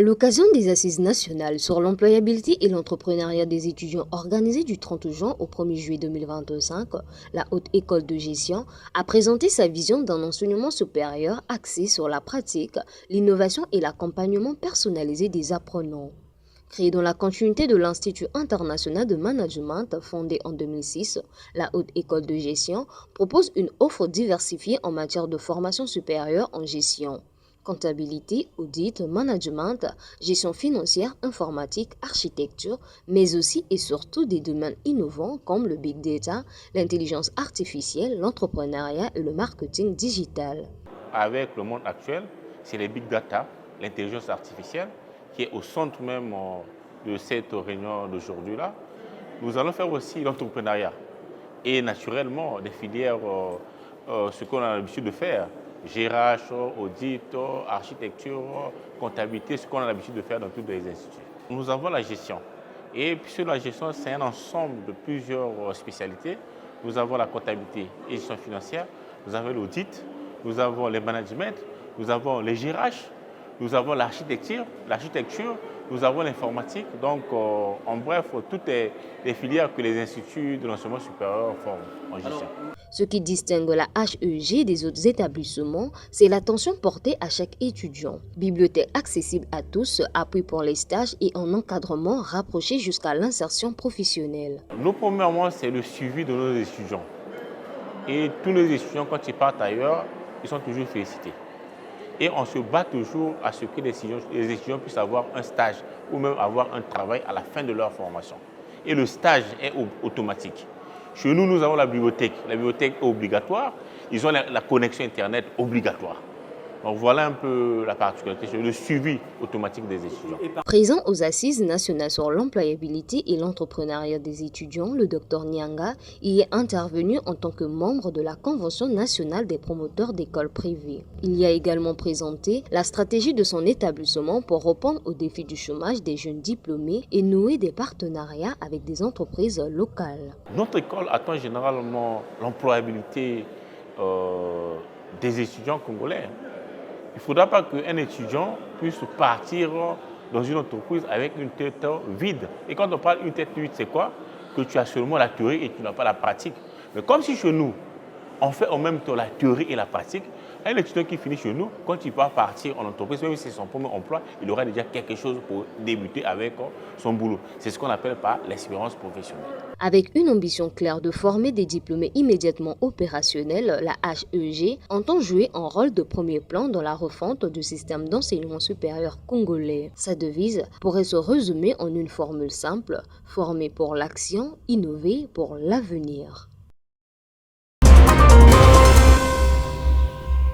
l'occasion des Assises nationales sur l'employabilité et l'entrepreneuriat des étudiants organisées du 30 juin au 1er juillet 2025, la Haute École de Gestion a présenté sa vision d'un enseignement supérieur axé sur la pratique, l'innovation et l'accompagnement personnalisé des apprenants. Créée dans la continuité de l'Institut international de management fondé en 2006, la Haute École de Gestion propose une offre diversifiée en matière de formation supérieure en gestion. Comptabilité, audit, management, gestion financière, informatique, architecture, mais aussi et surtout des domaines innovants comme le big data, l'intelligence artificielle, l'entrepreneuriat et le marketing digital. Avec le monde actuel, c'est les big data, l'intelligence artificielle, qui est au centre même de cette réunion d'aujourd'hui-là. Nous allons faire aussi l'entrepreneuriat et naturellement des filières, ce qu'on a l'habitude de faire. GRH, audit, architecture, comptabilité, ce qu'on a l'habitude de faire dans tous les instituts. Nous avons la gestion. Et puisque la gestion, c'est un ensemble de plusieurs spécialités. Nous avons la comptabilité et gestion financière, nous avons l'audit, nous avons le management, nous avons les GRH, nous avons l'architecture, nous avons l'informatique. Donc, en bref, toutes les filières que les instituts de l'enseignement supérieur forment en gestion. Ce qui distingue la HEG des autres établissements, c'est l'attention portée à chaque étudiant. Bibliothèque accessible à tous, appui pour les stages et un encadrement rapproché jusqu'à l'insertion professionnelle. Nous, premièrement, c'est le suivi de nos étudiants. Et tous nos étudiants, quand ils partent ailleurs, ils sont toujours félicités. Et on se bat toujours à ce que les étudiants puissent avoir un stage ou même avoir un travail à la fin de leur formation. Et le stage est automatique. Chez nous, nous avons la bibliothèque. La bibliothèque est obligatoire. Ils ont la connexion Internet obligatoire. Donc voilà un peu la particularité, c'est le suivi automatique des étudiants. Présent aux Assises nationales sur l'employabilité et l'entrepreneuriat des étudiants, le Dr Nyanga y est intervenu en tant que membre de la Convention nationale des promoteurs d'écoles privées. Il y a également présenté la stratégie de son établissement pour répondre aux défis du chômage des jeunes diplômés et nouer des partenariats avec des entreprises locales. Notre école attend généralement l'employabilité des étudiants congolais. Il ne faudra pas qu'un étudiant puisse partir dans une entreprise avec une tête vide. Et quand on parle d'une tête vide, c'est quoi? Que tu as seulement la théorie et tu n'as pas la pratique. Mais comme si chez nous, on fait en même temps la théorie et la pratique, un étudiant qui finit chez nous, quand il va partir en entreprise, même si c'est son premier emploi, il aura déjà quelque chose pour débuter avec son boulot. C'est ce qu'on appelle par l'expérience professionnelle. Avec une ambition claire de former des diplômés immédiatement opérationnels, la HEG entend jouer un rôle de premier plan dans la refonte du système d'enseignement supérieur congolais. Sa devise pourrait se résumer en une formule simple: former pour l'action, innover pour l'avenir.